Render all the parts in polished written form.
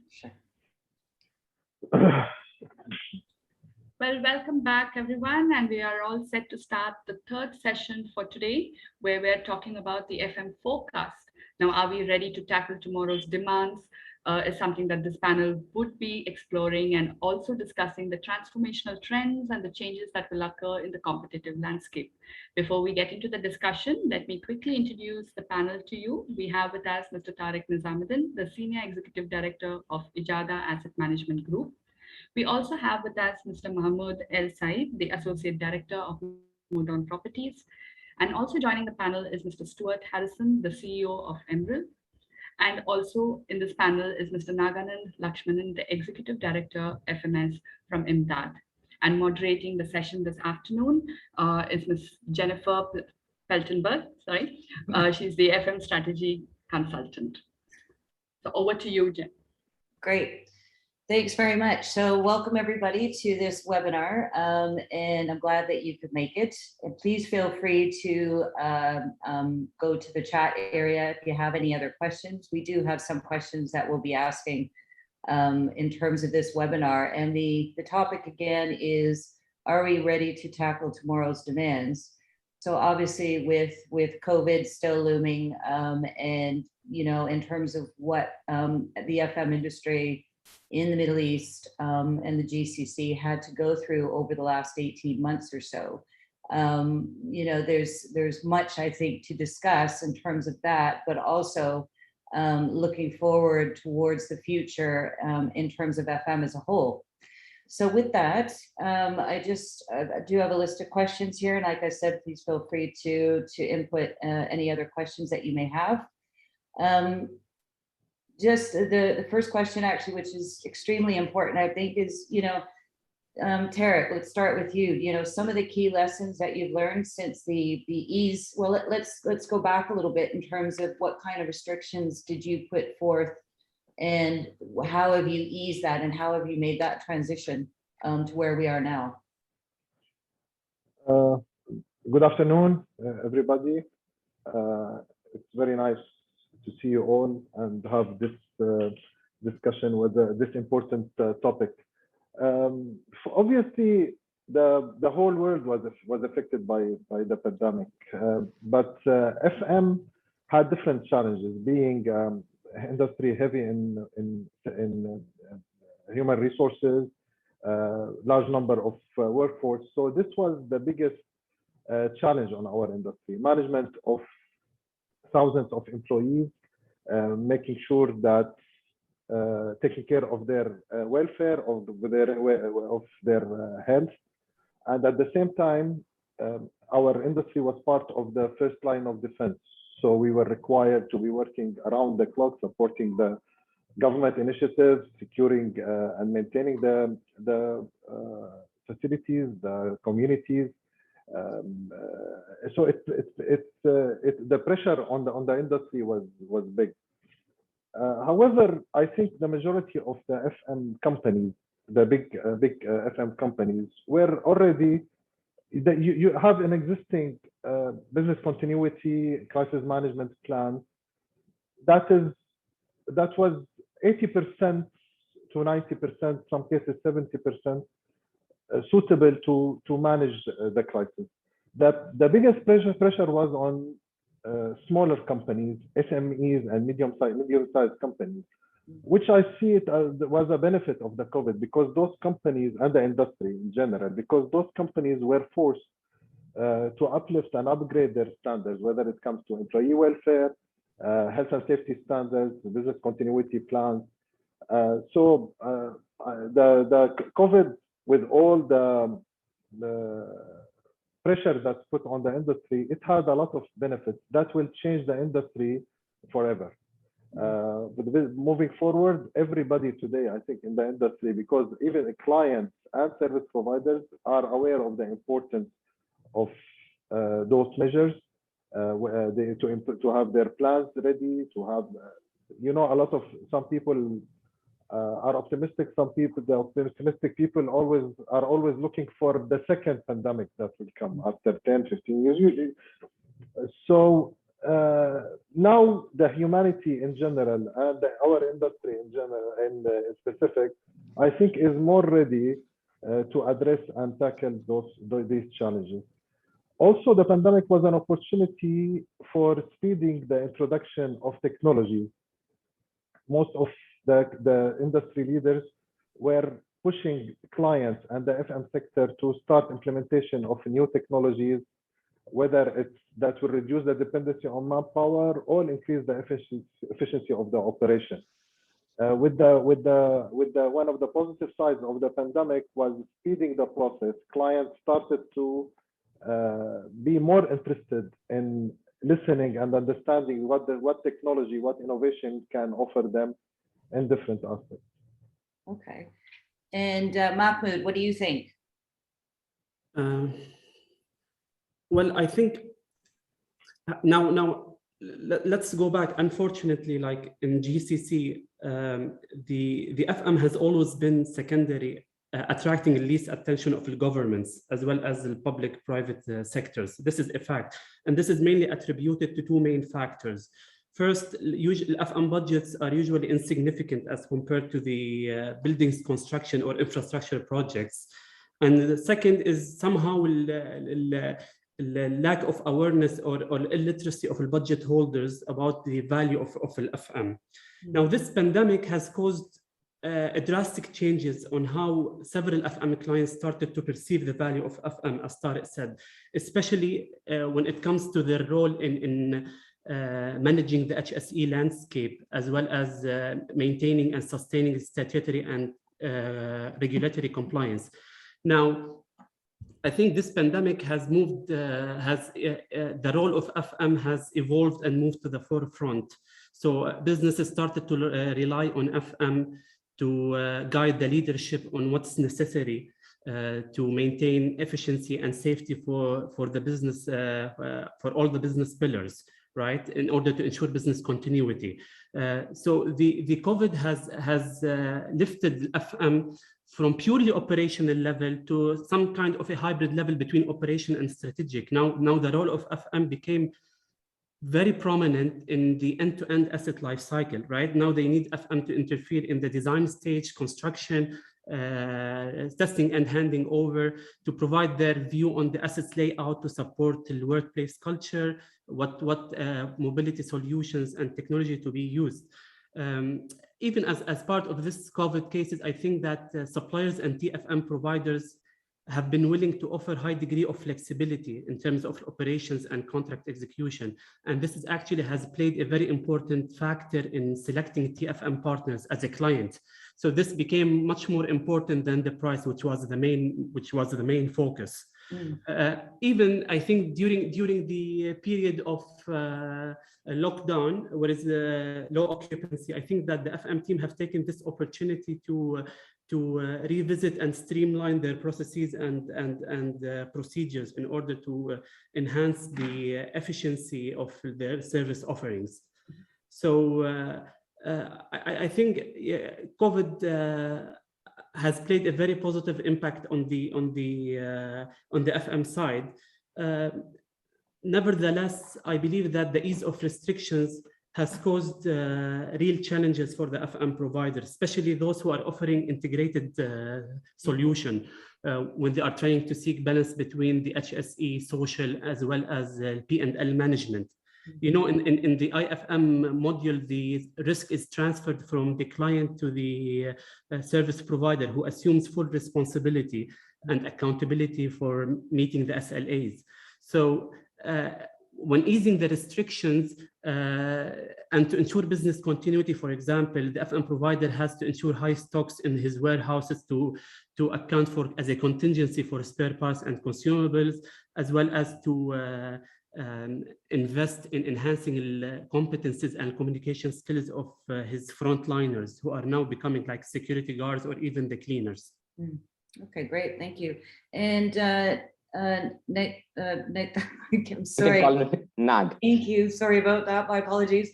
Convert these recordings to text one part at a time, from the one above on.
Sure. Well, welcome back, everyone, and we are all set to start the third session for today, where we're talking about the FM forecast. Now, are we ready to tackle tomorrow's demands? Is something that this panel would be exploring and also discussing the transformational trends and the changes that will occur in the competitive landscape. Before we get into the discussion, let me quickly introduce the panel to you. We have with us Mr. Tarek Nizameddin, the Senior Executive Director of Ejadah Asset Management Group. We also have with us Mr. Mahmoud El Said, the Associate Director of Modern Properties. And also joining the panel is Mr. Stuart Harrison, the CEO of Emrill. And also in this panel is Mr. Naganandh Lakshmanan, the Executive Director, FMS from Imdaad. And moderating the session this afternoon is Ms. Jennifer Peltenburg, she's the FM Strategy Consultant. So over to you, Jen. Great. Thanks very much. So welcome everybody to this webinar, and I'm glad that you could make it. And please feel free to go to the chat area if you have any other questions. We do have some questions that we'll be asking in terms of this webinar. And the topic again is, are we ready to tackle tomorrow's demands? So obviously with COVID still looming, and in terms of what the FM industry in the Middle East and the GCC had to go through over the last 18 months or so. There's much, I think, to discuss in terms of that, but also looking forward towards the future in terms of FM as a whole. So with that, I do have a list of questions here. And like I said, please feel free to input any other questions that you may have. Just the first question, actually, which is extremely important, I think, is, Tarek, let's start with you. Some of the key lessons that you've learned since the ease. Well, let's go back a little bit in terms of what kind of restrictions did you put forth, and how have you eased that, and how have you made that transition to where we are now? Good afternoon, everybody. It's very nice to see you all and have this discussion with this important topic. Obviously, the whole world was affected by the pandemic, but FM had different challenges, being industry heavy in human resources, large number of workforce. So this was the biggest challenge on our industry: management of thousands of employees, making sure that taking care of their welfare, of their health, and at the same time, our industry was part of the first line of defense. So we were required to be working around the clock, supporting the government initiatives, securing and maintaining the facilities, the communities. So the pressure on the industry was big. However, I think the majority of the FM companies, the big FM companies, were already you have an existing business continuity crisis management plan that was 80% to 90%, some cases 70%. Suitable to manage the crisis. The biggest pressure was on smaller companies, SMEs, and medium-sized companies, which I see it as was a benefit of the COVID, because those companies and the industry in general, because those companies were forced to uplift and upgrade their standards, whether it comes to employee welfare, health and safety standards, business continuity plans. So the COVID, with all the pressure that's put on the industry, it had a lot of benefits that will change the industry forever. But moving forward, everybody today, I think, in the industry, because even the clients and service providers are aware of the importance of those measures, to have their plans ready, to have, some people are optimistic. Some people, the optimistic people, are always looking for the second pandemic that will come after 10, 15 years. So now the humanity in general and our industry in general and in specific, I think is more ready to address and tackle these challenges. Also, the pandemic was an opportunity for speeding the introduction of technology. Most of the industry leaders were pushing clients and the FM sector to start implementation of new technologies, whether it's that will reduce the dependency on manpower or increase the efficiency of the operation. One of the positive sides of the pandemic was speeding the process. Clients started to be more interested in listening and understanding what technology, what innovation can offer them in different aspects. Okay. And Mahmoud, what do you think? Well, I think now let's go back. Unfortunately, like in GCC, the FM has always been secondary, attracting the least attention of the governments as well as the public-private sectors. This is a fact, and this is mainly attributed to two main factors. First, usually FM budgets are usually insignificant as compared to the buildings construction or infrastructure projects. And the second is somehow the lack of awareness or illiteracy of the budget holders about the value of the FM. Now, this pandemic has caused drastic changes on how several FM clients started to perceive the value of FM, as Tarek said, especially when it comes to their role in managing the HSE landscape, as well as maintaining and sustaining statutory and regulatory compliance. Now, I think this pandemic has moved, the role of FM has evolved and moved to the forefront. So businesses started to rely on FM to guide the leadership on what's necessary to maintain efficiency and safety for the business, for all the business pillars, right, in order to ensure business continuity. So the COVID has lifted FM from purely operational level to some kind of a hybrid level between operation and strategic. Now the role of FM became very prominent in the end-to-end asset life cycle, right? Now they need FM to interfere in the design stage, construction, testing and handing over, to provide their view on the assets layout to support the workplace culture, what mobility solutions and technology to be used. Even as part of this COVID cases, I think that suppliers and TFM providers have been willing to offer high degree of flexibility in terms of operations and contract execution. And this is actually has played a very important factor in selecting TFM partners as a client. So this became much more important than the price, which was the main focus. Even I think during the period of lockdown, where is low occupancy, I think that the FM team have taken this opportunity to revisit and streamline their processes and procedures in order to enhance the efficiency of their service offerings. So I think COVID has played a very positive impact on the FM side. Nevertheless, I believe that the ease of restrictions has caused real challenges for the FM providers, especially those who are offering integrated solution when they are trying to seek balance between the HSE, social, as well as P&L management. You know, in the IFM module, the risk is transferred from the client to the service provider, who assumes full responsibility and accountability for meeting the SLAs. So when easing the restrictions and to ensure business continuity, for example, the FM provider has to ensure high stocks in his warehouses to account for as a contingency for spare parts and consumables, as well as to invest in enhancing the competencies and communication skills of his frontliners, who are now becoming like security guards or even the cleaners. Okay, great, thank you. And I'm sorry. Nag. Thank you. Sorry about that. My apologies.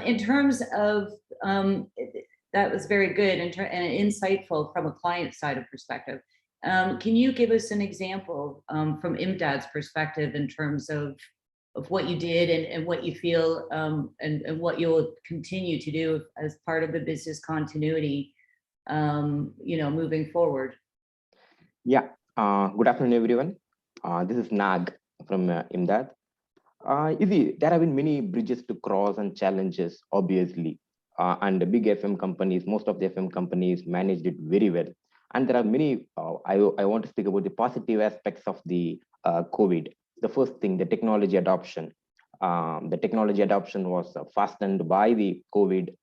In terms of that was very good and insightful from a client side of perspective. Can you give us an example from Imdaad's perspective in terms of what you did and what you feel and what you'll continue to do as part of the business continuity, moving forward. Yeah, good afternoon, everyone. This is Nag from Imdaad. There have been many bridges to cross and challenges, obviously. And the big FM companies, most of the FM companies managed it very well. And there are many, I want to speak about the positive aspects of the COVID. The first thing, the technology adoption. The technology adoption was fastened by the COVID.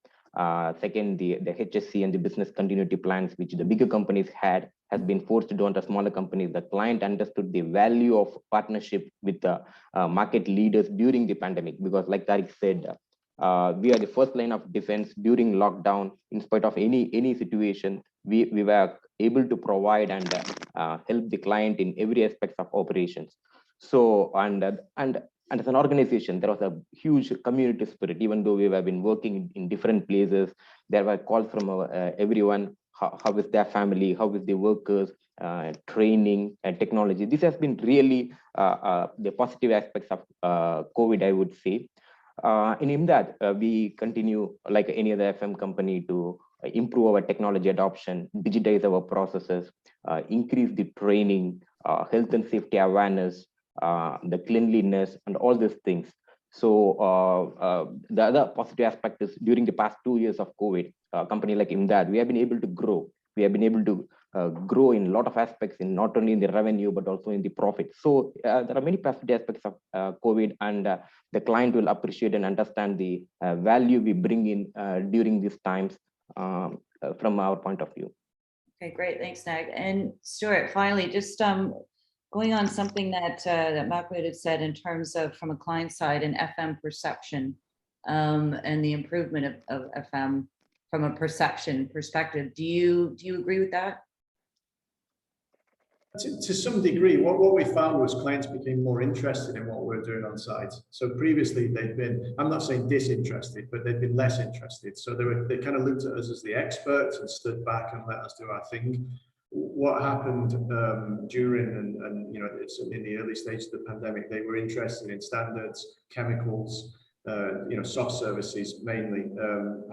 Second, the HSC and the business continuity plans, which the bigger companies had, has been forced onto smaller companies. The client understood the value of partnership with the market leaders during the pandemic, because like Tarek said, we are the first line of defense during lockdown. In spite of any situation, we were able to provide and help the client in every aspect of operations. So, and as an organization, there was a huge community spirit. Even though we have been working in different places, there were calls from everyone. How is their family? How is the workers? Training and technology. This has been really the positive aspects of COVID, I would say. In Imdaad, we continue, like any other FM company, to improve our technology adoption, digitize our processes, increase the training, health and safety awareness, the cleanliness, and all these things. So the other positive aspect is during the past 2 years of COVID, a company like Imdaad, we have been able to grow. We have been able to grow in a lot of aspects, in not only in the revenue, but also in the profit. So there are many positive aspects of COVID, and the client will appreciate and understand the value we bring in during these times from our point of view. Okay, great. Thanks, Nag. And Stuart, finally, just going on something that Mahmoud had said in terms of, from a client side, and FM perception and the improvement of FM from a perception perspective. Do you agree with that? To some degree, what we found was clients became more interested in what we're doing on site. So previously they'd been, I'm not saying disinterested, but they'd been less interested. So they kind of looked at us as the experts and stood back and let us do our thing. What happened during and it's in the early stages of the pandemic, they were interested in standards, chemicals, soft services mainly,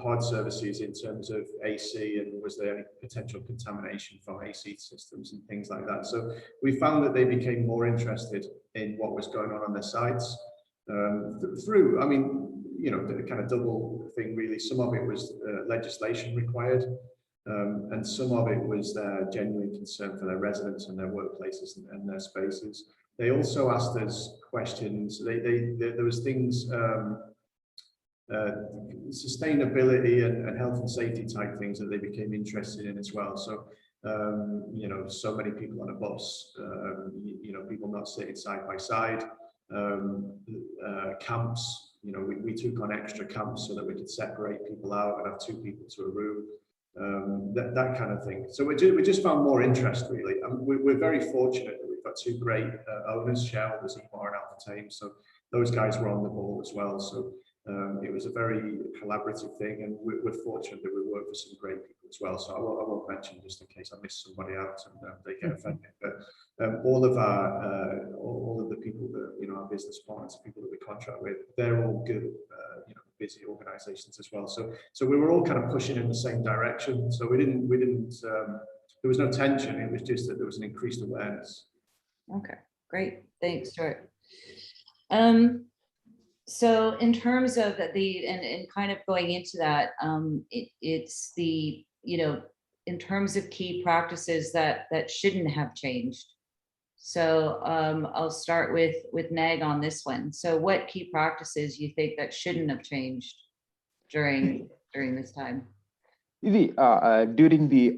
hard services in terms of AC, and was there any potential contamination from AC systems and things like that. So we found that they became more interested in what was going on their sites through, the kind of double thing really. Some of it was legislation required, and some of it was their genuine concern for their residents and their workplaces and their spaces. They also asked us questions. There was things, sustainability and health and safety type things that they became interested in as well. So, so many people on a bus, people not sitting side by side, camps. We took on extra camps so that we could separate people out and have 2 people to a room. That kind of thing. So we just found more interest really. We're very fortunate that we've got 2 great owners, shareholders, Emrill and Alpha Thames. So those guys were on the ball as well. So it was a very collaborative thing, and we're fortunate that we work with some great people as well. So I won't mention, just in case I miss somebody out and they get offended. But all of the people that our business partners, people that we contract with, they're all good. Busy organizations as well. So we were all kind of pushing in the same direction. So we didn't there was no tension. It was just that there was an increased awareness. Okay, great. Thanks, Stuart. So in terms of and kind of going into that, it's the, in terms of key practices that shouldn't have changed. So I'll start with Nag on this one. So what key practices you think that shouldn't have changed during this time? During the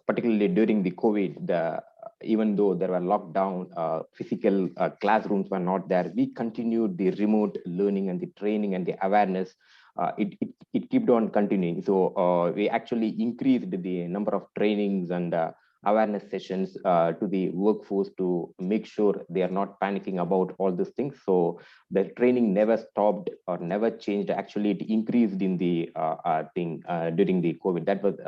particularly during the COVID, even though there were lockdown, physical classrooms were not there, we continued the remote learning and the training and the awareness. It kept on continuing. So we actually increased the number of trainings and awareness sessions to the workforce to make sure they are not panicking about all these things. So the training never stopped or never changed. Actually, it increased in the thing during the COVID. That was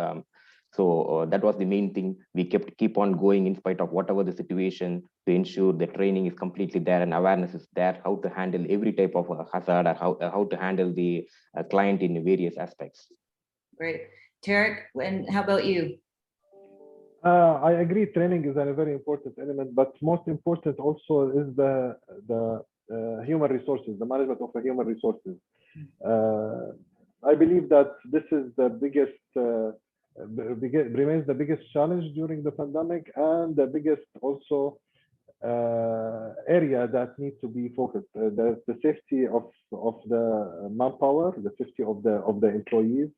So that was the main thing. We keep on going in spite of whatever the situation, to ensure the training is completely there and awareness is there, how to handle every type of hazard, or how to handle the client in various aspects. Great. Tarek, and how about you? I agree, training is a very important element, but most important also is the human resources, the management of the human resources. I believe that this is the biggest, remains the biggest challenge during the pandemic, and the biggest also area that needs to be focused. The safety of the manpower, the safety of the employees,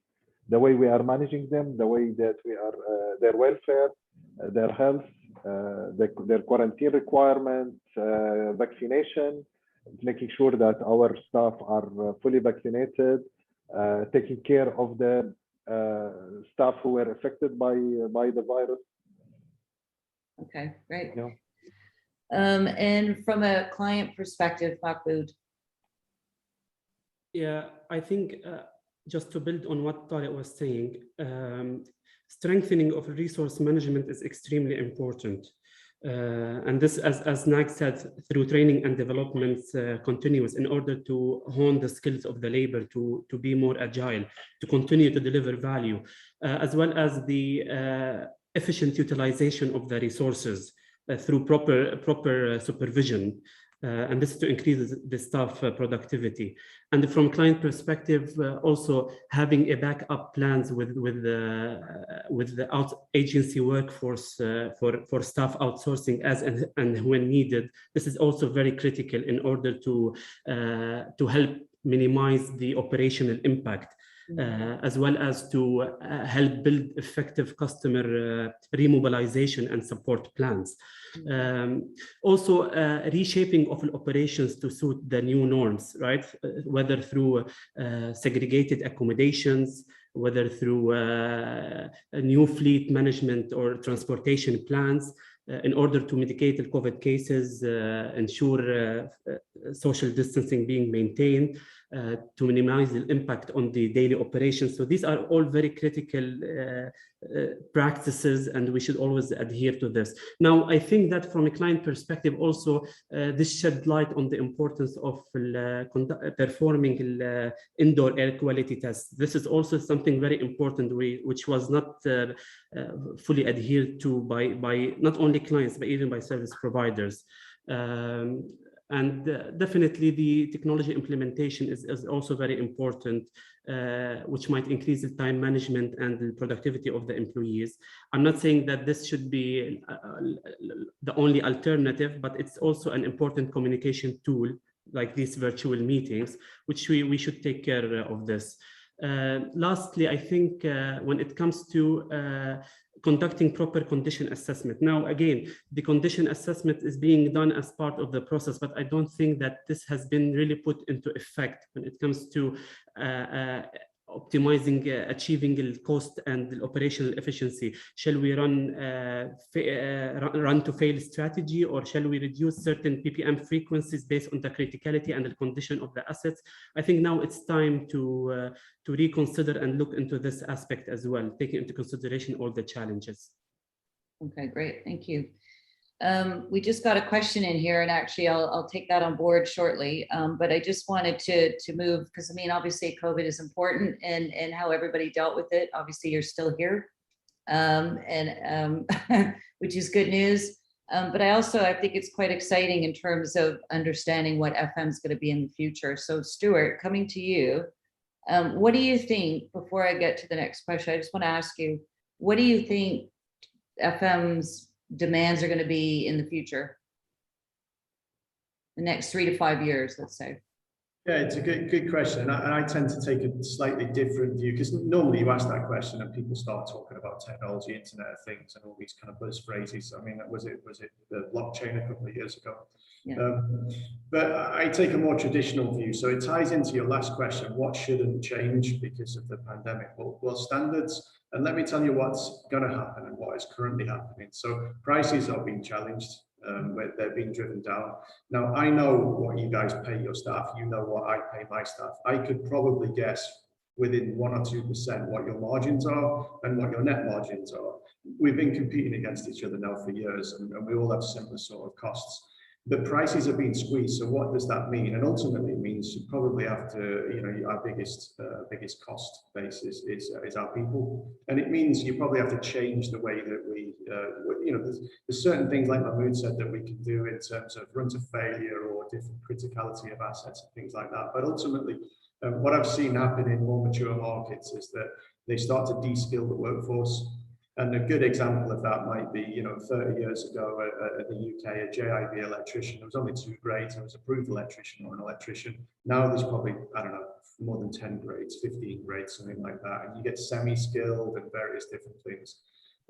the way we are managing them, the way that we are their welfare, their health, their quarantine requirements, vaccination, making sure that our staff are fully vaccinated, taking care of the staff who were affected by the virus. Okay, great. Yeah. And from a client perspective, Mahmoud. Yeah, I think just to build on what Tarek was saying, strengthening of resource management is extremely important. And this, as Nag said, through training and development continuous, in order to hone the skills of the labor, to be more agile, to continue to deliver value, as well as the efficient utilization of the resources through proper supervision. And this is to increase the staff productivity. And from client perspective, also having a backup plans with the agency workforce for staff outsourcing as and when needed. This is also very critical in order to help minimize the operational impact. As well as to help build effective customer remobilization and support plans. Also, reshaping of operations to suit the new norms, right? Whether through segregated accommodations, whether through new fleet management or transportation plans, in order to mitigate the COVID cases, ensure social distancing being maintained, to minimize the impact on the daily operations. So these are all very critical practices, and we should always adhere to this. Now, I think that from a client perspective also, this shed light on the importance of performing indoor air quality tests. This is also something very important, which was not fully adhered to by not only clients, but even by service providers. And definitely the technology implementation is also very important, which might increase the time management and the productivity of the employees. I'm not saying that this should be the only alternative, but it's also an important communication tool, like these virtual meetings, which we should take care of this. Lastly, I think when it comes to conducting proper condition assessment. Now, again, the condition assessment is being done as part of the process, but I don't think that this has been really put into effect when it comes to optimizing, achieving the cost and the operational efficiency. Shall we run to fail strategy, or shall we reduce certain PPM frequencies based on the criticality and the condition of the assets? I think now it's time to reconsider and look into this aspect as well, taking into consideration all the challenges. Okay, great, thank you. We just got a question in here, and actually I'll take that on board shortly. But I just wanted to move, because I mean, obviously COVID is important, and how everybody dealt with it. Obviously you're still here, which is good news. But I think it's quite exciting in terms of understanding what FM is going to be in the future. So Stuart, coming to you, what do you think, before I get to the next question, I just want to ask you, what do you think FM's demands are going to be in the future, the next 3 to 5 years, let's say? Yeah, it's a good question, and I tend to take a slightly different view, because normally you ask that question and people start talking about technology, Internet of Things, and all these kind of buzz phrases. I mean, was it the blockchain a couple of years ago? Yeah. But I take a more traditional view, so it ties into your last question: what shouldn't change because of the pandemic? Well, standards. And let me tell you what's going to happen and what is currently happening. So prices are being challenged. They're being driven down. Now, I know what you guys pay your staff. You know what I pay my staff. I could probably guess within 1 or 2% what your margins are and what your net margins are. We've been competing against each other now for years, and we all have similar sort of costs. The prices are being squeezed. So what does that mean? And ultimately it means you probably have to, you know, our biggest cost base is our people. And it means you probably have to change the way that we, you know, there's certain things like Mahmoud said that we can do in terms of run to failure or different criticality of assets and things like that. But ultimately, what I've seen happen in more mature markets is that they start to de-skill the workforce. And a good example of that might be, you know, 30 years ago at the UK, a JIB electrician, there was only 2 grades. There was a approved electrician or an electrician. Now there's probably, I don't know, more than 10 grades, 15 grades, something like that. And you get semi-skilled and various different things.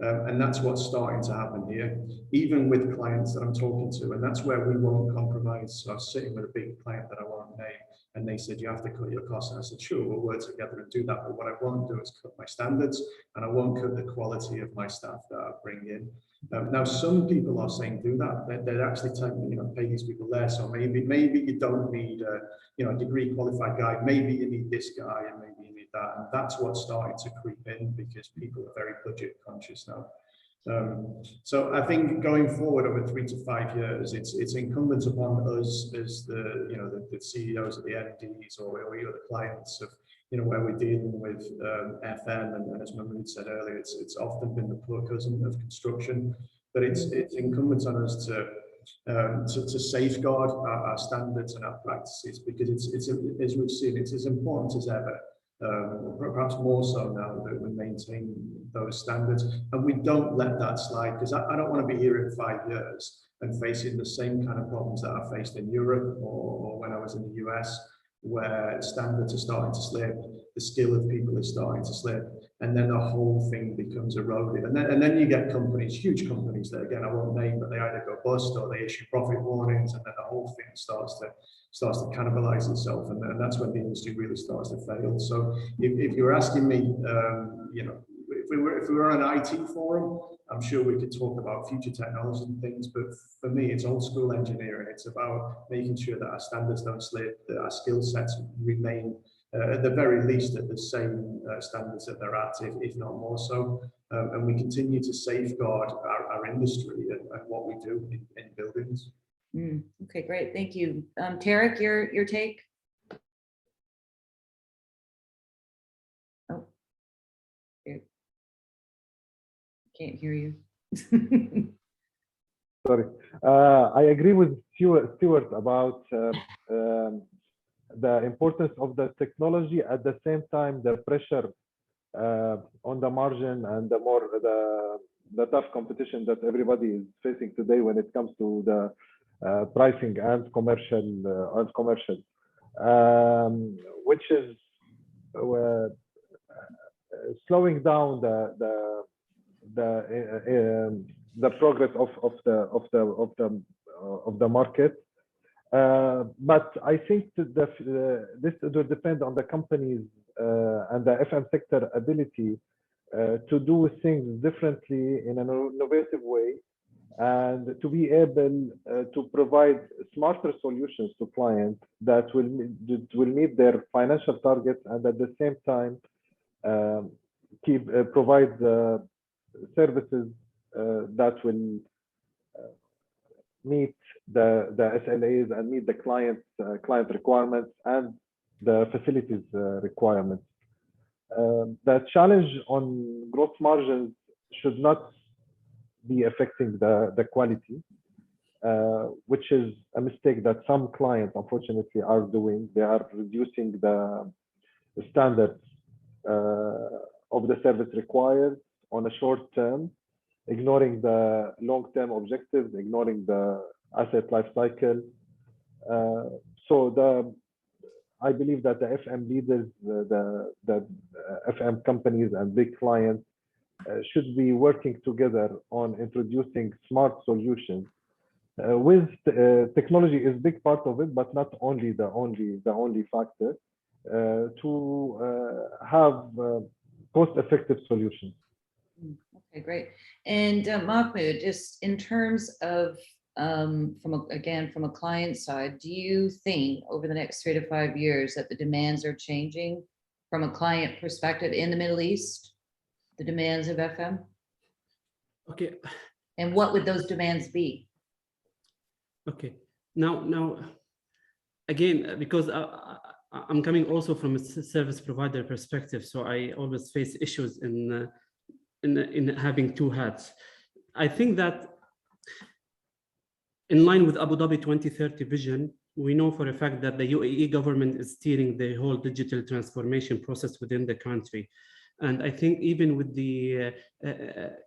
And that's what's starting to happen here, even with clients that I'm talking to. And that's where we won't compromise. So I was sitting with a big client that I won't name, and they said, you have to cut your costs. And I said, sure, we'll work together and do that. But what I won't do is cut my standards, and I won't cut the quality of my staff that I bring in. Now, some people are saying do that. They're actually telling me, you know, pay these people less, or maybe you don't need a, you know, a degree qualified guy. Maybe you need this guy, and maybe you need that. And that's what's starting to creep in because people are very budget conscious now. So I think going forward over 3 to 5 years, it's incumbent upon us as the, you know, the CEOs of the MDs or the clients of, you know, where we're dealing with FM, and as Mahmoud said earlier, it's often been the poor cousin of construction, but it's incumbent on us to safeguard our standards and our practices, because it's as we've seen, it's as important as ever. Perhaps more so now that we maintain those standards and we don't let that slide, because I don't want to be here in 5 years and facing the same kind of problems that I faced in Europe or when I was in the US, where standards are starting to slip, the skill of people is starting to slip, and then the whole thing becomes eroded. And then you get companies, huge companies that, again, I won't name, but they either go bust or they issue profit warnings, and then the whole thing starts to cannibalize itself, and that's when the industry really starts to fail. So if you're asking me, you know, if we were on an IT forum, I'm sure we could talk about future technology and things, but for me, it's old school engineering. It's about making sure that our standards don't slip, that our skill sets remain at the very least at the same standards that they're at, if not more so, and we continue to safeguard our industry and what we do in buildings. Okay, great. Thank you. Tarek, your take? Oh, can't hear you. Sorry. I agree with Stuart about the importance of the technology. At the same time, the pressure on the margin and the tough competition that everybody is facing today when it comes to the pricing and commercial, which is slowing down the progress of the market. But I think that this will depend on the companies and the FM sector ability to do things differently in an innovative way, and to be able to provide smarter solutions to clients that will meet their financial targets, and at the same time provide services that will meet the SLAs and meet the client requirements and the facilities requirements. The challenge on gross margins should not be affecting the quality, which is a mistake that some clients unfortunately are doing. They are reducing the standards of the service required on a short term, ignoring the long-term objectives, ignoring the asset life cycle. I believe that the FM leaders, the FM companies and big clients should be working together on introducing smart solutions. With technology is a big part of it, but not only the only factor, to have cost-effective solutions. Okay, great. And Mahmoud, just in terms of from a client side, do you think over the next 3 to 5 years that the demands are changing from a client perspective in the Middle East, the demands of FM? Okay. And what would those demands be? Okay. Now, again, because I'm coming also from a service provider perspective, so I always face issues in having two hats. I think that in line with Abu Dhabi 2030 vision, we know for a fact that the UAE government is steering the whole digital transformation process within the country. And I think even with the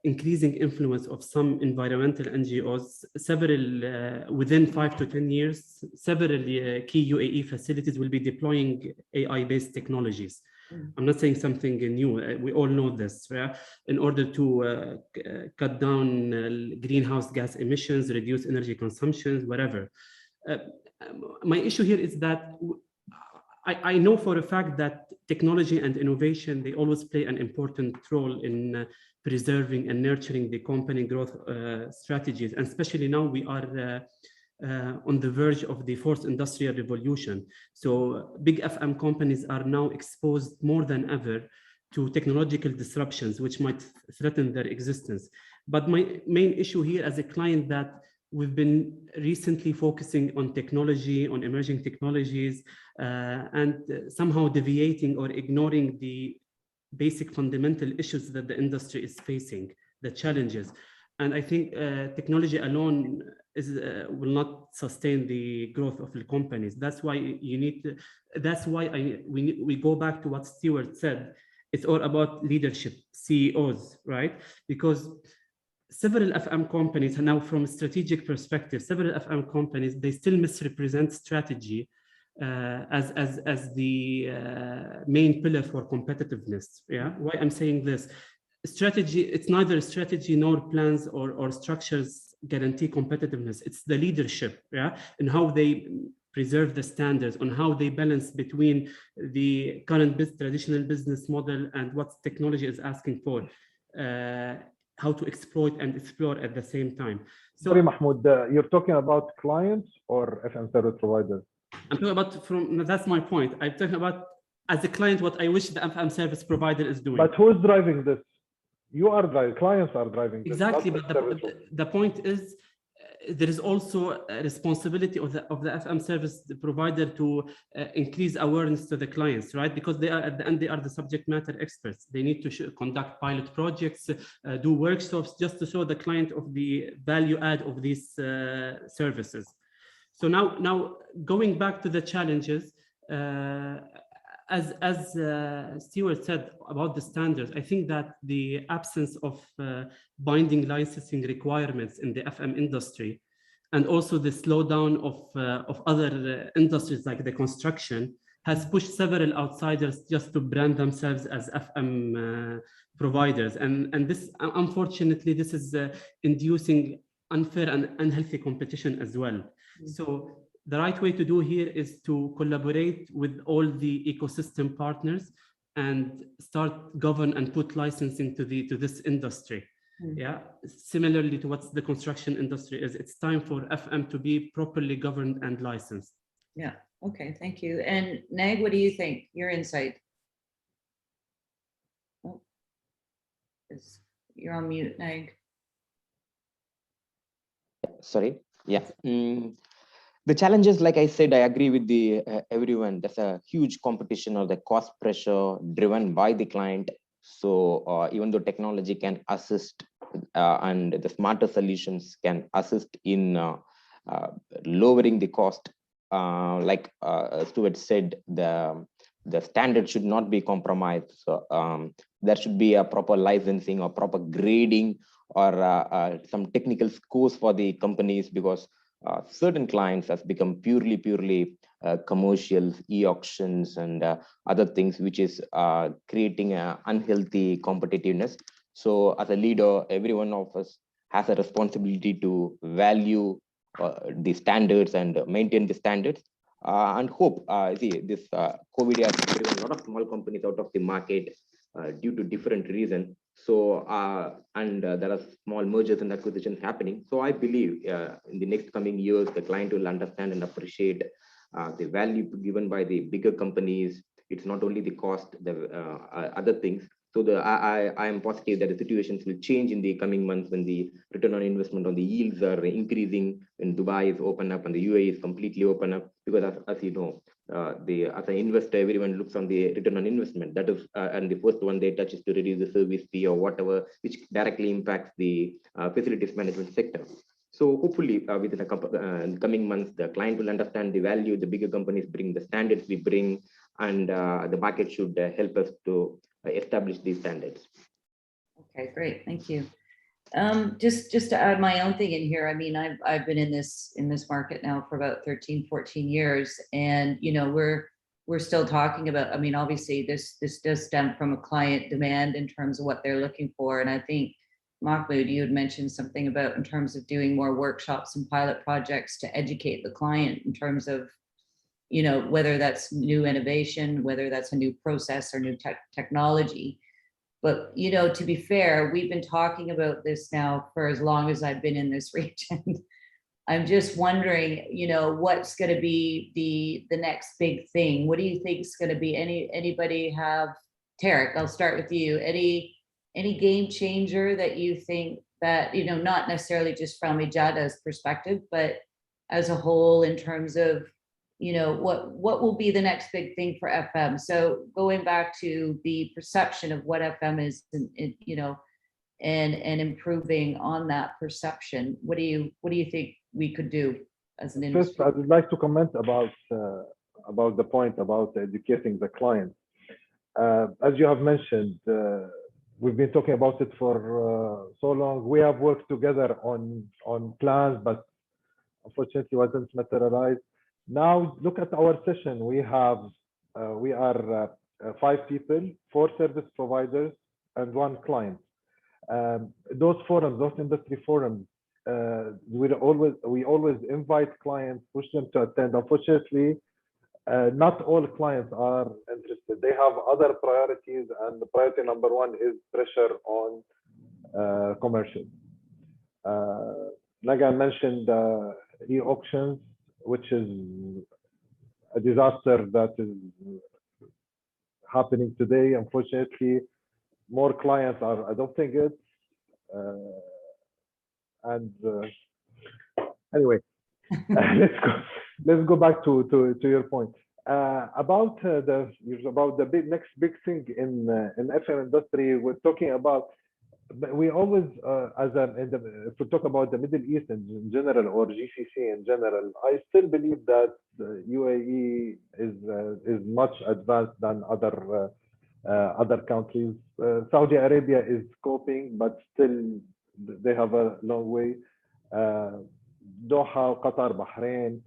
increasing influence of some environmental NGOs, several, within 5 to 10 years, several key UAE facilities will be deploying AI-based technologies. I'm not saying something new. We all know this, right? In order to cut down greenhouse gas emissions, reduce energy consumption, whatever. My issue here is that I know for a fact that technology and innovation, they always play an important role in preserving and nurturing the company growth strategies. And especially now we are on the verge of the fourth industrial revolution. So big FM companies are now exposed more than ever to technological disruptions, which might threaten their existence. But my main issue here as a client that we've been recently focusing on technology, on emerging technologies, and somehow deviating or ignoring the basic fundamental issues that the industry is facing, the challenges. And I think technology alone will not sustain the growth of the companies. That's why you need to, that's why we go back to what Stuart said. It's all about leadership, CEOs, right? Because several FM companies, now from a strategic perspective, several FM companies, they still misrepresent strategy as the main pillar for competitiveness. Yeah, why I'm saying this? Strategy, it's neither strategy nor plans or structures guarantee competitiveness. It's the leadership, yeah, and how they preserve the standards, on how they balance between the current traditional business model and what technology is asking for. How to exploit and explore at the same time. So, sorry, Mahmoud, you're talking about clients or FM service providers? I'm talking about that's my point. I'm talking about as a client, what I wish the FM service provider is doing. But who's driving this? You are driving, clients are driving this. Exactly, but the point is, there is also a responsibility of the FM service provider to increase awareness to the clients, right? Because they are at the end, they are the subject matter experts. They need to conduct pilot projects, do workshops, just to show the client of the value add of these services. So now going back to the challenges, as Stuart said about the standards, I think that the absence of binding licensing requirements in the FM industry, and also the slowdown of other industries like the construction, has pushed several outsiders just to brand themselves as FM providers. And this, unfortunately, this is inducing unfair and unhealthy competition as well. So the right way to do here is to collaborate with all the ecosystem partners and start govern and put licensing to this industry. Yeah, similarly to what the construction industry is. It's time for FM to be properly governed and licensed. Yeah, okay, thank you. And Nag, what do you think? Your insight? Oh, you're on mute, Nag. Sorry, yeah. The challenges, like I said, I agree with the everyone. There's a huge competition or the cost pressure driven by the client. So even though technology can assist and the smarter solutions can assist in lowering the cost, like Stuart said, the standard should not be compromised. So there should be a proper licensing or proper grading or some technical scores for the companies, because certain clients has become purely commercial, e-auctions and other things, which is creating an unhealthy competitiveness. So as a leader, every one of us has a responsibility to value the standards and maintain the standards, and hope this COVID has driven a lot of small companies out of the market due to different reasons. So there are small mergers and acquisitions happening. So I believe in the next coming years, the client will understand and appreciate the value given by the bigger companies It's not only the cost, the other things. So I am positive that the situations will change in the coming months when the return on investment on the yields are increasing, when Dubai is open up and the UAE is completely open up. Because as you know, as an investor, everyone looks on the return on investment. That is, and the first one they touch is to reduce the service fee or whatever, which directly impacts the facilities management sector. So hopefully, within the coming months, the client will understand the value the bigger companies bring, the standards we bring, and the market should help us to establish these standards. Okay, great, thank you. Just to add my own thing in here, I mean, I've been in this market now for about 13, 14 years, and you know, we're still talking about, I mean, obviously this does stem from a client demand in terms of what they're looking for. And I think, Mahmoud, you had mentioned something about in terms of doing more workshops and pilot projects to educate the client in terms of, you know, whether that's new innovation, whether that's a new process or new technology. But, you know, to be fair, we've been talking about this now for as long as I've been in this region. I'm just wondering, you know, what's going to be the next big thing? What do you think is going to be? Anybody have, Tarek, I'll start with you. Any game changer that you think that, you know, not necessarily just from Ejadah's perspective, but as a whole in terms of, you know, what will be the next big thing for FM? So going back to the perception of what FM is, you know, and improving on that perception, what do you think we could do as an industry? First, I would like to comment about the point about educating the client. As you have mentioned, we've been talking about it for so long. We have worked together on plans, but unfortunately wasn't materialized. Now look at our session. We are 5 people, 4 service providers, and 1 client. Those forums, those industry forums, we always invite clients, push them to attend. Unfortunately, not all clients are interested. They have other priorities, and the priority number 1 is pressure on commercial. Nagan mentioned e-auctions, which is a disaster that is happening today. Unfortunately, more clients are adopting it. Anyway, let's go back to your point about the next big thing in FM industry. We're talking about. We always, if we talk about the Middle East in general or GCC in general, I still believe that the UAE is much advanced than other countries. Saudi Arabia is coping, but still they have a long way. Doha, Qatar, Bahrain.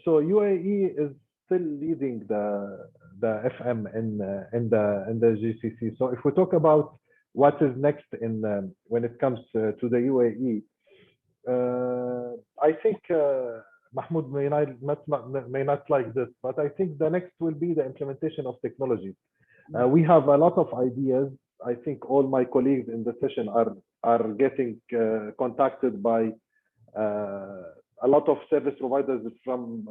So UAE is still leading the FM in the GCC. So if we talk about what is next when it comes to the UAE, I think Mahmoud may not like this, but I think the next will be the implementation of technology. We have a lot of ideas. I think all my colleagues in the session are getting contacted by a lot of service providers from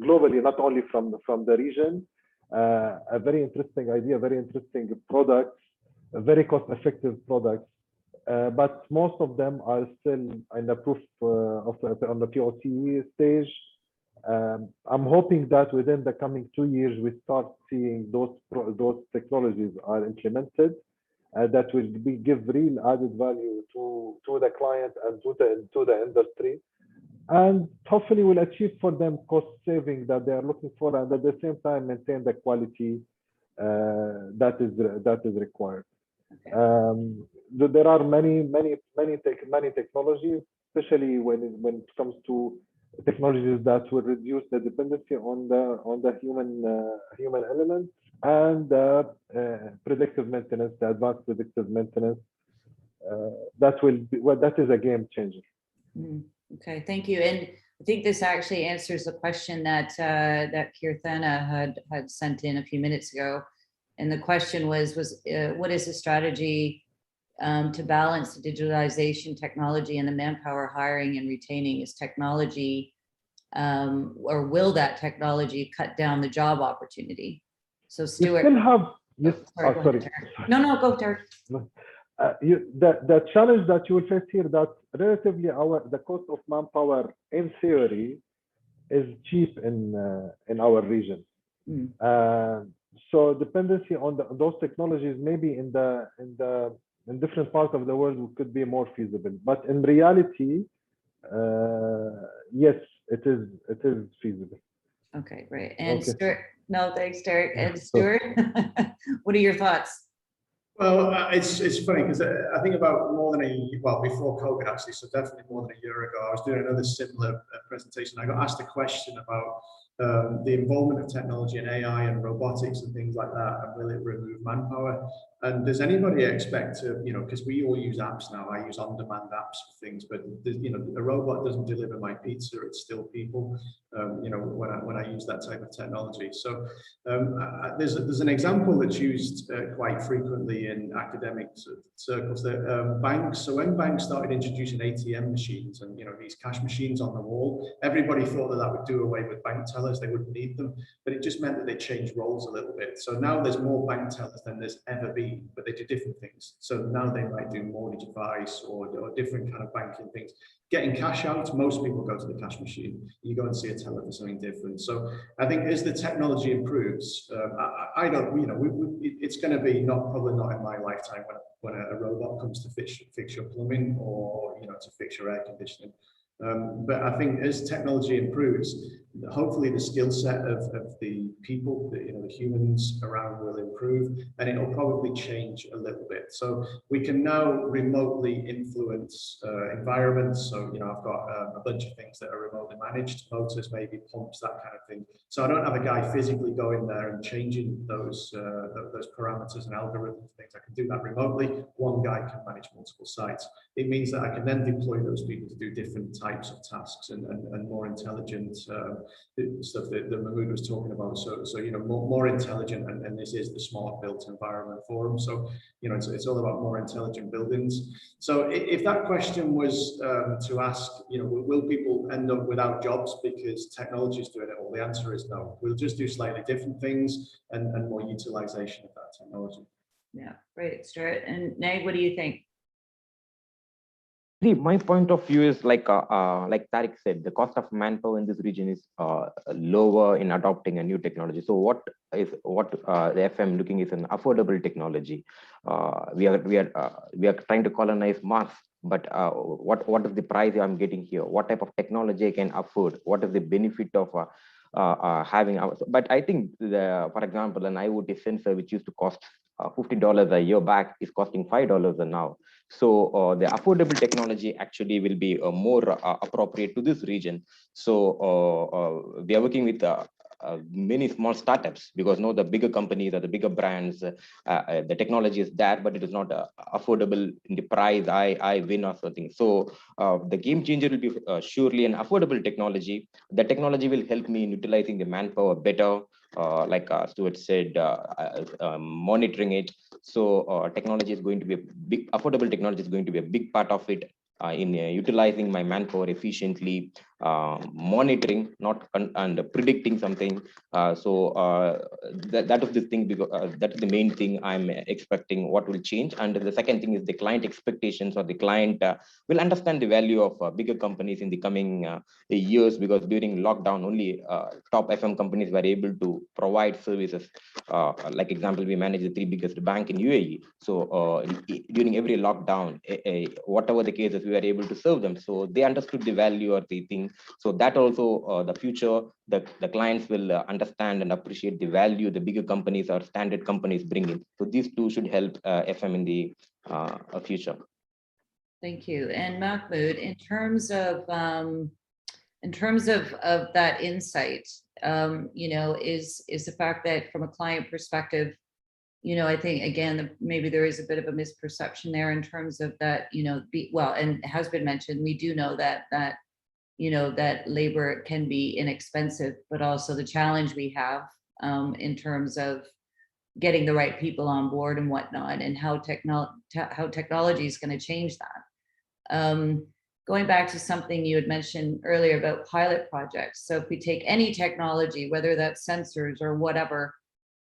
globally, not only from the region. A very interesting idea, very interesting product. Very cost-effective products, but most of them are still in the proof on the POC stage. I'm hoping that within the coming 2 years we start seeing those technologies are implemented that will give real added value to the client and to the industry, and hopefully will achieve for them cost saving that they are looking for, and at the same time maintain the quality that is required. There are many technologies, especially when it comes to technologies that will reduce the dependency on the human element, and predictive maintenance, the advanced predictive maintenance. That is a game changer. Okay, thank you. And I think this actually answers the question that Kirthana had sent in a few minutes ago. And the question was what is the strategy to balance the digitalization technology and the manpower hiring and retaining? Is technology or will that technology cut down the job opportunity? So You Stuart. still have, yes, Sorry, go ahead, sorry. Tarek. No, go, Tarek. The challenge that you will face here, that relatively the cost of manpower in theory is cheap in our region. So dependency on those technologies maybe in different parts of the world could be more feasible, but in reality, yes, it is feasible. Okay, great. And Okay. Stuart, no, thanks, Tarek. And Stuart, what are your thoughts? Well, it's funny because I think about before COVID actually, so definitely more than a year ago, I was doing another similar presentation. I got asked a question about the involvement of technology and AI and robotics and things like that, and will it remove manpower? And does anybody expect to, because we all use apps now, I use on-demand apps for things, but a robot doesn't deliver my pizza, it's still people, when I use that type of technology. So there's an example that's used quite frequently in academic circles that banks, so when banks started introducing ATM machines and these cash machines on the wall, everybody thought that would do away with bank tellers, they wouldn't need them, but it just meant that they changed roles a little bit. So now there's more bank tellers than there's ever been, but they do different things. So now they might do mortgage advice or different kind of banking things. Getting cash out, most people go to the cash machine. You go and see a teller for something different. So I think as the technology improves, I don't, it's going to be probably not in my lifetime when a robot comes to fix your plumbing or to fix your air conditioning. But I think as technology improves, hopefully the skill set of the people, the humans around will improve, and it'll probably change a little bit. So we can now remotely influence environments. So I've got a bunch of things that are remotely managed, motors, maybe pumps, that kind of thing. So I don't have a guy physically going there and changing those parameters and algorithms and things. I can do that remotely. One guy can manage multiple sites. It means that I can then deploy those people to do different types of tasks and more intelligent stuff that Mahmoud was talking about. So more intelligent, and this is the smart built environment forum. So it's all about more intelligent buildings. So if that question was to ask, will people end up without jobs because technology is doing it all? The answer is no. We'll just do slightly different things and more utilization of that technology. Yeah, great, Stuart. And Nag, what do you think? My point of view is like Tarek said, the cost of manpower in this region is lower in adopting a new technology. So what the FM looking is an affordable technology. We are trying to colonize Mars, but what is the price I'm getting here? What type of technology I can afford? What is the benefit of having our? But I think for example, an IoT sensor which used to cost $50 a year back is costing $5 now. So the affordable technology actually will be more appropriate to this region. So we are working with many small startups, because the bigger companies or the bigger brands, the technology is there, but it is not affordable in the price I win or something. So the game changer will be surely an affordable technology. The technology will help me in utilizing the manpower better. Like Stuart said, monitoring it. So technology is going to be affordable technology is going to be a big part of it in utilizing my manpower efficiently, monitoring, and predicting something. That is the thing, because that is the main thing I'm expecting what will change. And the second thing is the client expectations, or the client will understand the value of bigger companies in the coming years, because during lockdown only top FM companies were able to provide services. Like example, we manage the 3 biggest bank in UAE. So during every lockdown, whatever the cases, we were able to serve them. So they understood the value of the thing. So that also the future, the clients will understand and appreciate the value the bigger companies or standard companies bring in. So these two should help FM in the future. Thank you. And Mahmoud, in terms of that insight, is the fact that from a client perspective, I think again, maybe there is a bit of a misperception there in terms of that, and it has been mentioned, we do know that that labor can be inexpensive, but also the challenge we have in terms of getting the right people on board and whatnot, and how technology is going to change that. Going back to something you had mentioned earlier about pilot projects. So if we take any technology, whether that's sensors or whatever,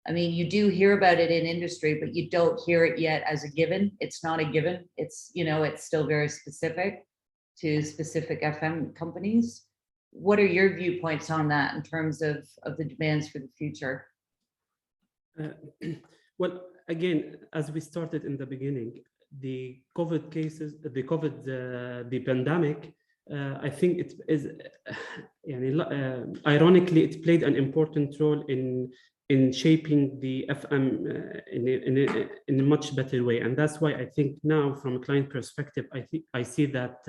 I mean, you do hear about it in industry, but you don't hear it yet as a given. It's not a given. It's, you know, it's still very specific to specific FM companies. What are your viewpoints on that in terms of the demands for the future? Well, again, as we started in the beginning, the COVID cases, the pandemic, I think it is, ironically, it played an important role in shaping the FM in a much better way. And that's why I think now, from a client perspective, I see that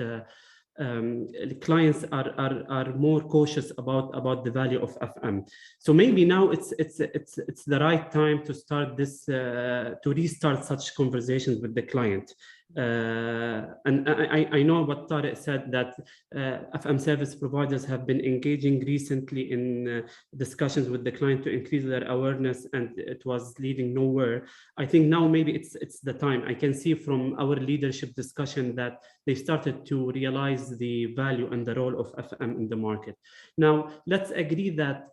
clients are more cautious about the value of FM. So maybe now it's the right time to start this, to restart such conversations with the client. And I know what Tarek said, that FM service providers have been engaging recently in discussions with the client to increase their awareness, and it was leading nowhere. I think now maybe it's the time. I can see from our leadership discussion that they started to realize the value and the role of FM in the market. Now, let's agree that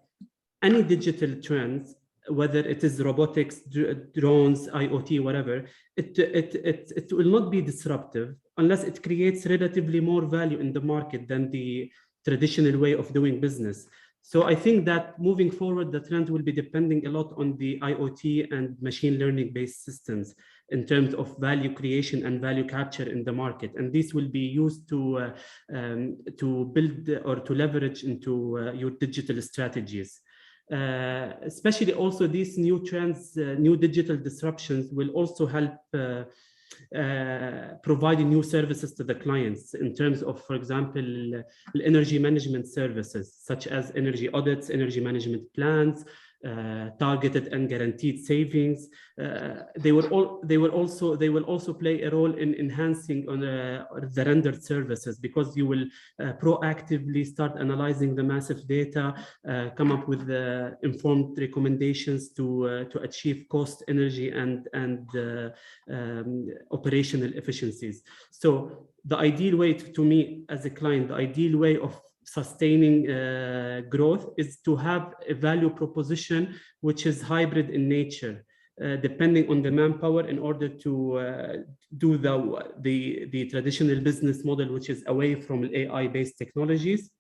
any digital trends, whether it is robotics, drones, IoT, whatever, it will not be disruptive unless it creates relatively more value in the market than the traditional way of doing business. So I think that moving forward, the trend will be depending a lot on the IoT and machine learning based systems in terms of value creation and value capture in the market. And this will be used to build or to leverage into your digital strategies. Especially also these new trends, new digital disruptions will also help providing new services to the clients in terms of, for example, energy management services, such as energy audits, energy management plans, targeted and guaranteed savings. They will also play a role in enhancing on the rendered services, because you will proactively start analyzing the massive data, come up with informed recommendations to achieve cost, energy, and operational efficiencies. So the ideal way to me as a client, the ideal way of sustaining growth is to have a value proposition which is hybrid in nature, depending on the manpower, in order to do the traditional business model, which is away from AI-based technologies,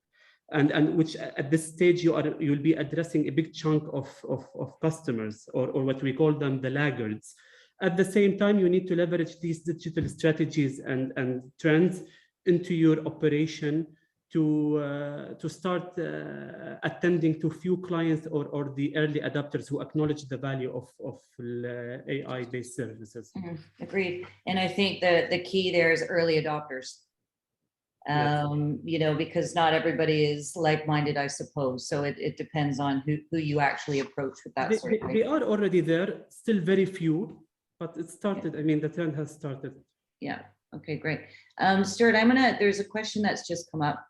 and which at this stage you'll be addressing a big chunk of customers, or what we call them the laggards. At the same time, you need to leverage these digital strategies and trends into your operation to start attending to few clients or the early adopters who acknowledge the value of AI-based services. Agreed. And I think the key there is early adopters. You know, because not everybody is like-minded, I suppose. So it depends on who you actually approach with that sort of thing. They are already there, still very few, but it started. I mean, the trend has started. Yeah. Okay, great. Stuart, there's a question that's just come up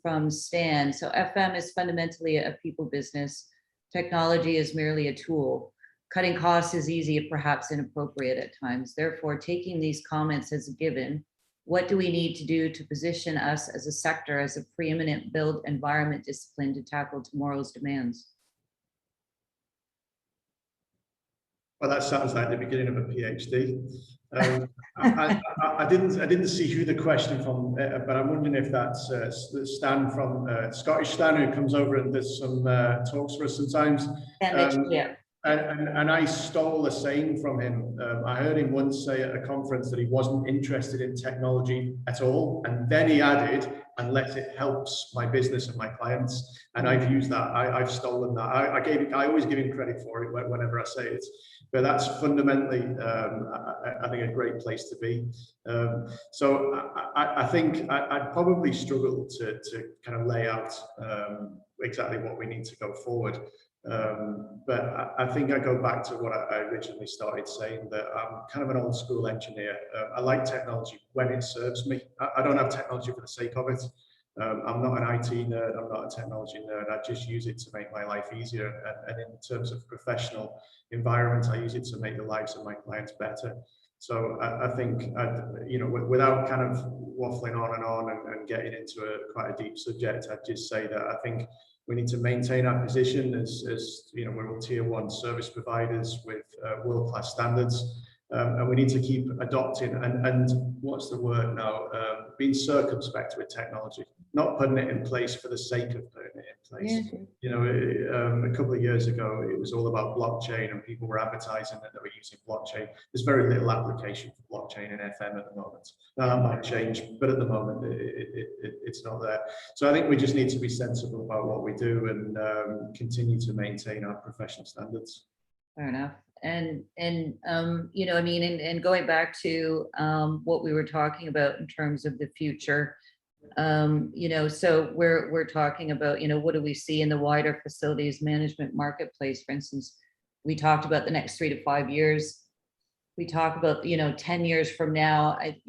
from Stan. So FM is fundamentally a people business. Technology is merely a tool. Cutting costs is easy, perhaps inappropriate at times. Therefore, taking these comments as a given, what do we need to do to position us as a sector as a preeminent built environment discipline to tackle tomorrow's demands? Well, that sounds like the beginning of a PhD. I didn't see who the question from, but I'm wondering if that's Stan from Scottish Stan, who comes over and does some talks for us sometimes. Yeah. And I stole a saying from him. I heard him once say at a conference that he wasn't interested in technology at all, and then he added, unless it helps my business and my clients. And I've used that. I've stolen that. I always give him credit for it whenever I say it. But that's fundamentally, I think, a great place to be. So I think I'd probably struggle to kind of lay out exactly what we need to go forward. But I think I go back to what I originally started saying, that I'm kind of an old school engineer. I like technology when it serves me. I don't have technology for the sake of it. I'm not an IT nerd, I'm not a technology nerd. I just use it to make my life easier. And in terms of professional environment, I use it to make the lives of my clients better. So I think, you know, without kind of waffling on and getting into quite a deep subject, I'd just say that I think We need to maintain our position as you know, we're all tier 1 service providers with world-class standards. And we need to keep adopting and what's the word now? Being circumspect with technology, not putting it in place for the sake of putting it in place. Yeah. You know, a couple of years ago, it was all about blockchain and people were advertising that they were using blockchain. There's very little application for blockchain in FM at the moment. Now that might change, but at the moment, it's not there. So I think we just need to be sensible about what we do and continue to maintain our professional standards. Fair enough. And you know, I mean, and going back to what we were talking about in terms of the future, you know, so we're talking about, you know, what do we see in the wider facilities management marketplace? For instance, we talked about the next 3 to 5 years. We talk about, you know, 10 years from now. I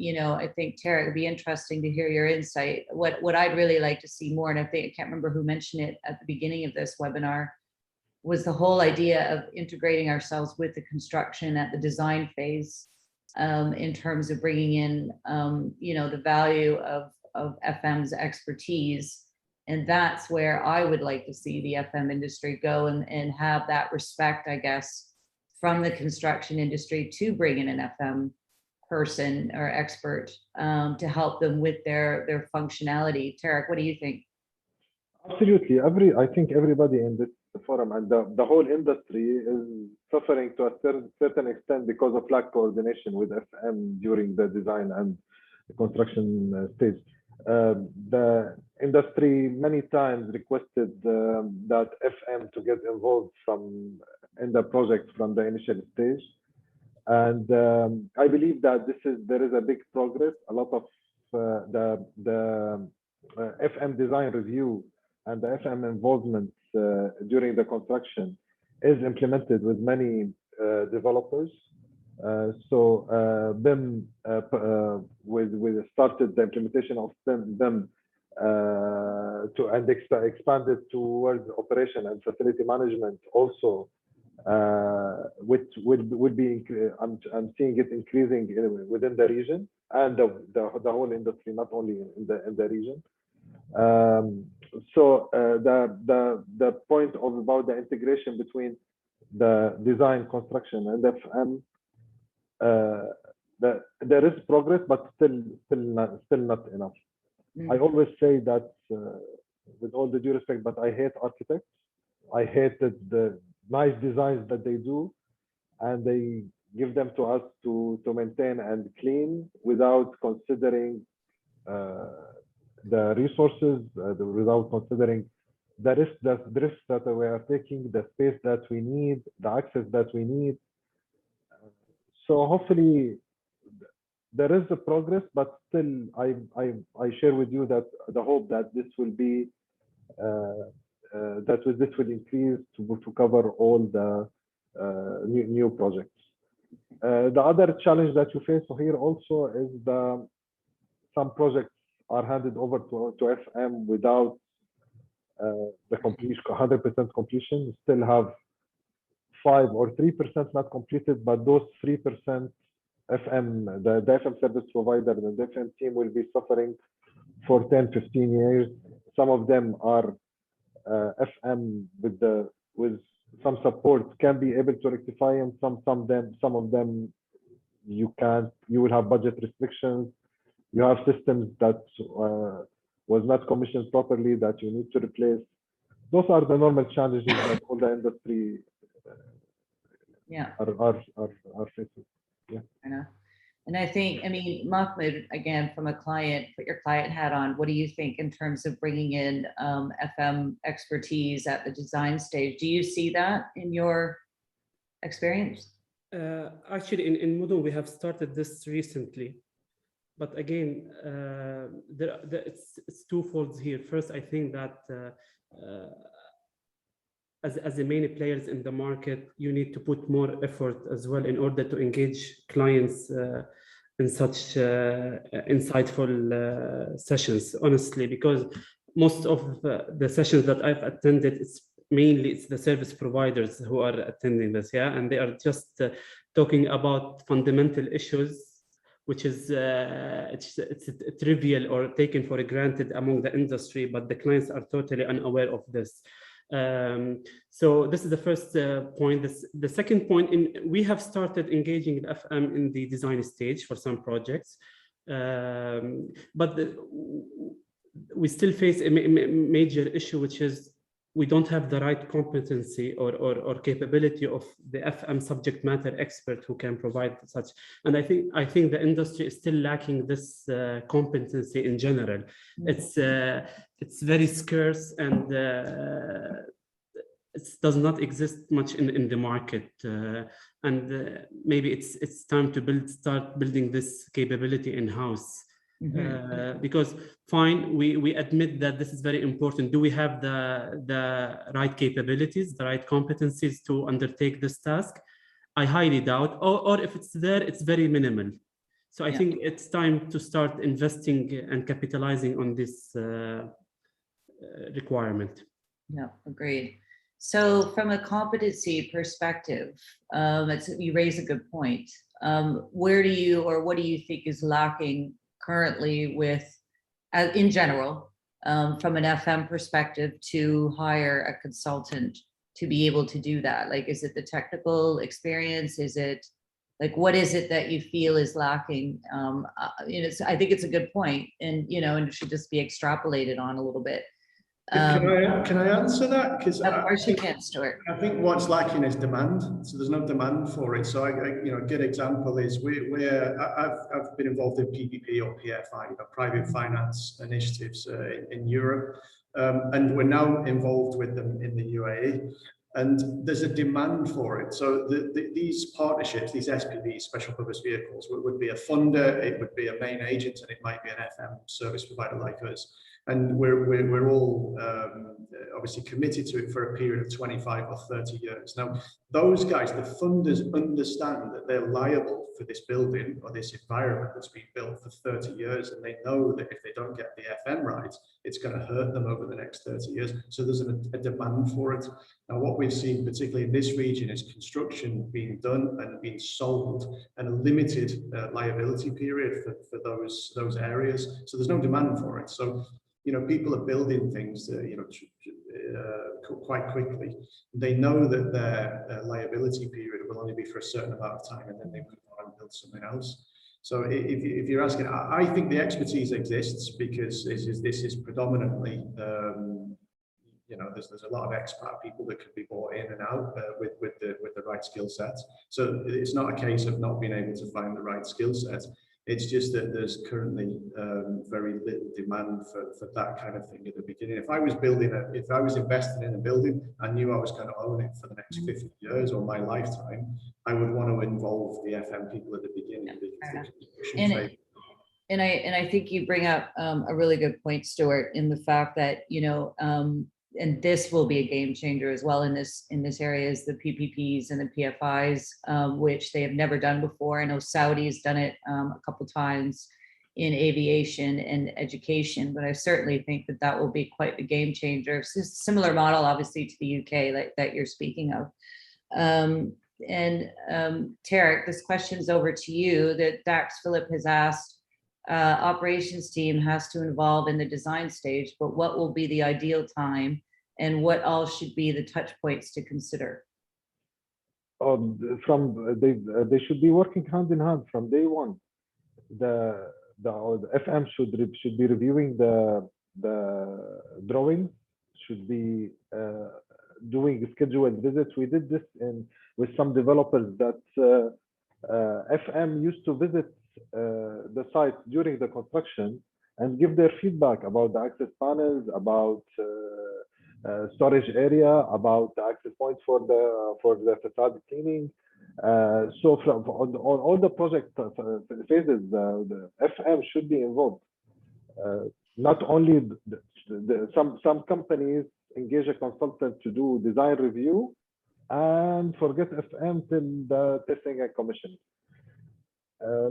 think, Tarek, it'd be interesting to hear your insight. What I'd really like to see more, and I can't remember who mentioned it at the beginning of this webinar, was the whole idea of integrating ourselves with the construction at the design phase, in terms of bringing in, you know, the value of FM's expertise. And that's where I would like to see the FM industry go and have that respect, I guess, from the construction industry to bring in an FM person or expert to help them with their functionality. Tarek, what do you think? Absolutely. I think everybody in this forum and the whole industry is suffering to a certain extent because of lack of coordination with FM during the design and the construction stage. The industry many times requested that FM to get involved in the project from the initial stage, and I believe that there is a big progress. A lot of the FM design review and the FM involvement during the construction is implemented with many developers. So BIM, we started the implementation of BIM and expanded towards operation and facility management also, which would be, I'm seeing it increasing within the region and the whole industry, not only in the region. So the point about the integration between the design, construction, and FM, there is progress, but still not enough. I always say that, with all the due respect, but I hate architects. I hate the nice designs that they do, and they give them to us to maintain and clean without considering the resources, without considering the risks that we are taking, the space that we need, the access that we need. So hopefully there is a progress, but still I share with you that the hope that this will be this will increase to cover all the new projects. The other challenge that you face here also is some projects are handed over to FM without the completion, 100% completion. You still have 5 or 3% not completed, but those 3%, FM, the FM service provider, the FM team will be suffering for 10, 15 years. Some of them are FM with some support can be able to rectify them. Some of them you can't. You will have budget restrictions. You have systems that was not commissioned properly that you need to replace. Those are the normal challenges that all the industry are facing. Yeah. I know. And I think, I mean, Mahmoud, again, from a client, put your client hat on. What do you think in terms of bringing in FM expertise at the design stage? Do you see that in your experience? Actually, in Mudun, we have started this recently. But again, it's twofold here. First, I think that as the main players in the market, you need to put more effort as well in order to engage clients in such insightful sessions, honestly, because most of the sessions that I've attended, it's the service providers who are attending this, yeah, and they are just talking about fundamental issues which is it's trivial or taken for granted among the industry, but the clients are totally unaware of this. So this is the first point. The second point, we have started engaging with FM in the design stage for some projects, but we still face a major issue, which is we don't have the right competency or capability of the FM subject matter expert who can provide such. And I think the industry is still lacking this competency in general. It's very scarce, and it does not exist much in the market. And maybe it's time to start building this capability in-house. Because fine, we admit that this is very important. Do we have the right capabilities, the right competencies to undertake this task? I highly doubt, or if it's there, it's very minimal. So I think it's time to start investing and capitalizing on this requirement. Yeah, agreed. So from a competency perspective, you raise a good point. Where do you, or what do you think is lacking currently with, in general, from an FM perspective, to hire a consultant to be able to do that? Like, is it the technical experience? Is it like, what is it that you feel is lacking? I think it's a good point, and and it should just be extrapolated on a little bit. Can I answer that? Because of course you can, Stuart. I think what's lacking is demand. So there's no demand for it. So a good example is I've been involved in PPP or PFI, private finance initiatives in Europe, and we're now involved with them in the UAE. And there's a demand for it. So these partnerships, these SPVs, special purpose vehicles, would be a funder, it would be a main agent, and it might be an FM service provider like us. And we're all obviously committed to it for a period of 25 or 30 years. Now, those guys, the funders, understand that they're liable for this building or this environment that's been built for 30 years, and they know that if they don't get the FM right, it's going to hurt them over the next 30 years. So there's a demand for it. Now, what we've seen, particularly in this region, is construction being done and being sold, and a limited liability period for those areas. So there's no demand for it. So people are building things, quite quickly. They know that their liability period will only be for a certain amount of time, and then they move on and build something else. So if you're asking, I think the expertise exists because this is predominantly, there's a lot of expat people that can be brought in and out with the right skill sets. So it's not a case of not being able to find the right skill set. It's just that there's currently very little demand for that kind of thing at the beginning. If I was investing in a building, I knew I was going to own it for the next 50 years or my lifetime, I would want to involve the FM people at the beginning. And I think you bring up a really good point, Stuart, in the fact that, and this will be a game changer as well in this area, is the PPPs and the PFIs, which they have never done before. I know Saudi's done it a couple times in aviation and education, but I certainly think that will be quite a game changer. It's a similar model, obviously, to the UK that you're speaking of. Tarek, this question's over to you. That Dax Philip has asked, operations team has to involve in the design stage, but what will be the ideal time, and what all should be the touch points to consider? They should be working hand in hand from day one. The FM should be reviewing the drawings, should be doing scheduled visits. We did this with some developers that FM used to visit the site during the construction and give their feedback about the access panels, about storage area, about the access points for the facade cleaning. So from on all the project phases, the FM should be involved. Not only some companies engage a consultant to do design review and forget FM till the testing and commissioning.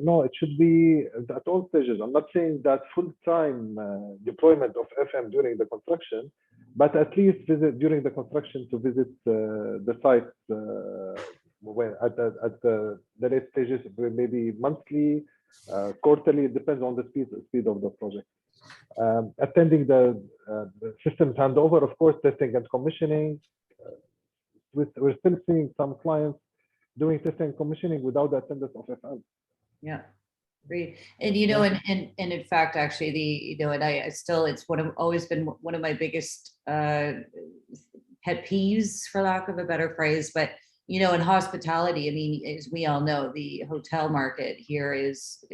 No, it should be at all stages. I'm not saying that full-time deployment of FM during the construction, but at least visit during the construction to visit the site at the late stages, maybe monthly, quarterly. It depends on the speed of the project. Attending the systems handover, of course, testing and commissioning. We're still seeing some clients doing testing and commissioning without the attendance of FM. Yeah, great. And and in fact, actually, and I still, it's always been one of my biggest pet peeves, for lack of a better phrase. But in hospitality, I mean, as we all know, the hotel market here is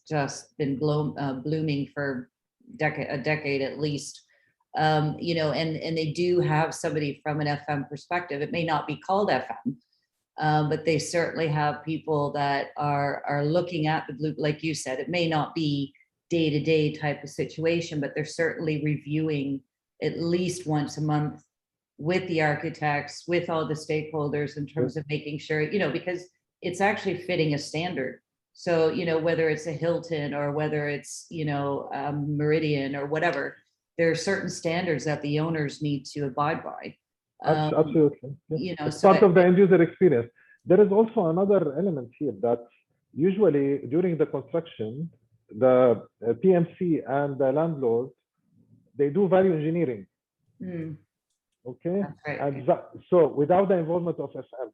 just been blooming for a decade at least. And they do have somebody from an FM perspective. It may not be called FM, but they certainly have people that are looking at the blue, like you said. It may not be day-to-day type of situation, but they're certainly reviewing at least once a month with the architects, with all the stakeholders, in terms of making sure, because it's actually fitting a standard. So, whether it's a Hilton or whether it's, Meridian or whatever, there are certain standards that the owners need to abide by. Absolutely. It's so part of the end user experience. There is also another element here that usually during the construction, the PMC and the landlord, they do value engineering. Okay. Right. And so without the involvement of FM,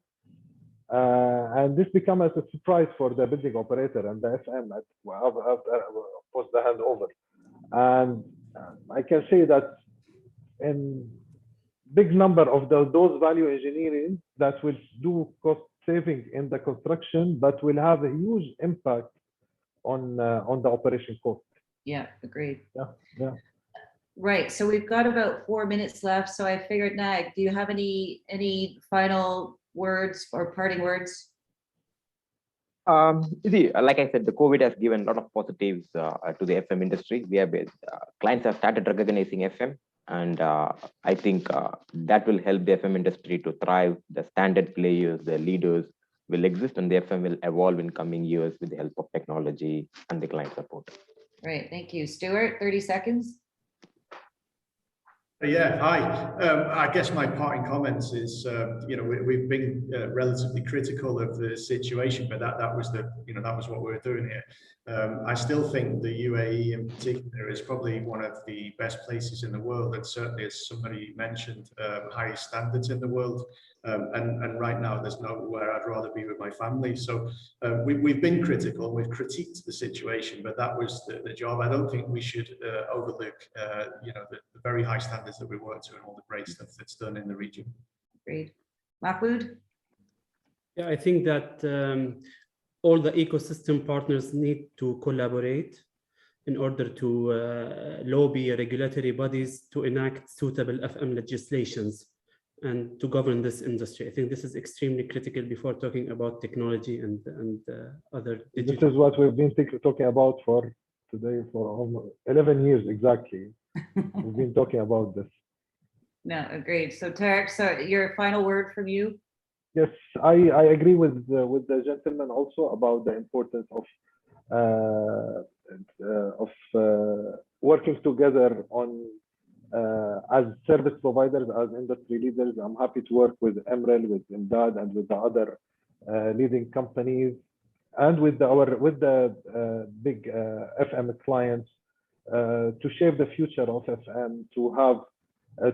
and this becomes a surprise for the building operator and the FM post the handover. And I can say that in big number of those value engineering that will do cost saving in the construction, but will have a huge impact on the operation cost. Yeah, agreed. Yeah. Right. So we've got about 4 minutes left. So I figured, Nag, do you have any final words or parting words? Like I said, the COVID has given a lot of positives to the FM industry. We have clients have started recognizing FM, and I think that will help the FM industry to thrive. The standard players, the leaders will exist, and the FM will evolve in coming years with the help of technology and the client support. Great. Thank you. Stuart, 30 seconds. Yeah, hi. I guess my parting comments is, we've been relatively critical of the situation, but that was what we were doing here. I still think the UAE in particular is probably one of the best places in the world, and certainly, as somebody mentioned, high standards in the world. And right now, there's nowhere I'd rather be with my family. So we've been critical, we've critiqued the situation, but that was the job. I don't think we should overlook, the very high standards that we work to and all the great stuff that's done in the region. Great. Mahmoud? Yeah, I think that all the ecosystem partners need to collaborate in order to lobby regulatory bodies to enact suitable FM legislations and to govern this industry. I think this is extremely critical before talking about technology and other digital. This is what we've been talking about for today for almost 11 years exactly. We've been talking about this. No, agreed. So Tarek, so your final word from you? Yes, I agree with the gentleman also about the importance of working together on as service providers, as industry leaders. I'm happy to work with Emrill, with Imdaad, and with the other leading companies, and with the big FM clients to shape the future of FM,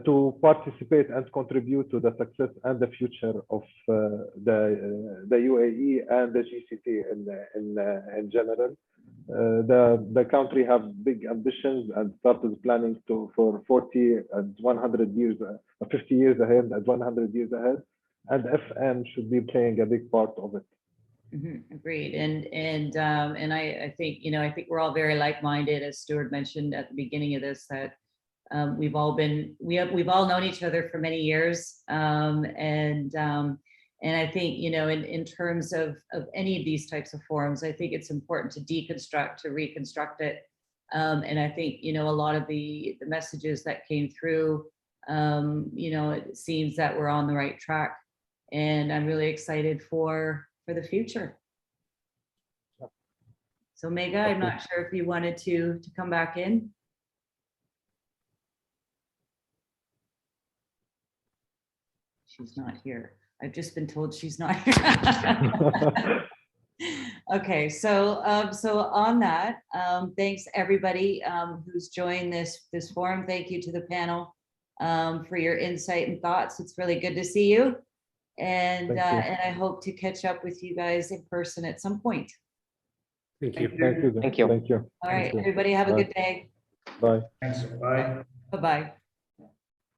to participate and contribute to the success and the future of the UAE and the GCC in general. The country have big ambitions and started planning for 40 and 100 years, 50 years ahead and 100 years ahead, and FM should be playing a big part of it. Agreed. And I think we're all very like-minded, as Stuart mentioned at the beginning of this, that we've all known each other for many years, and I think, in terms of any of these types of forums, I think it's important to deconstruct, to reconstruct it. And I think, a lot of the messages that came through, it seems that we're on the right track, and I'm really excited for the future. So Mega, I'm not sure if you wanted to come back in. She's not here. I've just been told she's not here. Okay, so on that, thanks everybody who's joined this forum. Thank you to the panel for your insight and thoughts. It's really good to see you. And Thank you. and I hope to catch up with you guys in person at some point. Thank you. Thank you. Thank you. Thank you. All right, Thank you. everybody have a Bye. good day. Bye. Thanks. Bye. Bye-bye.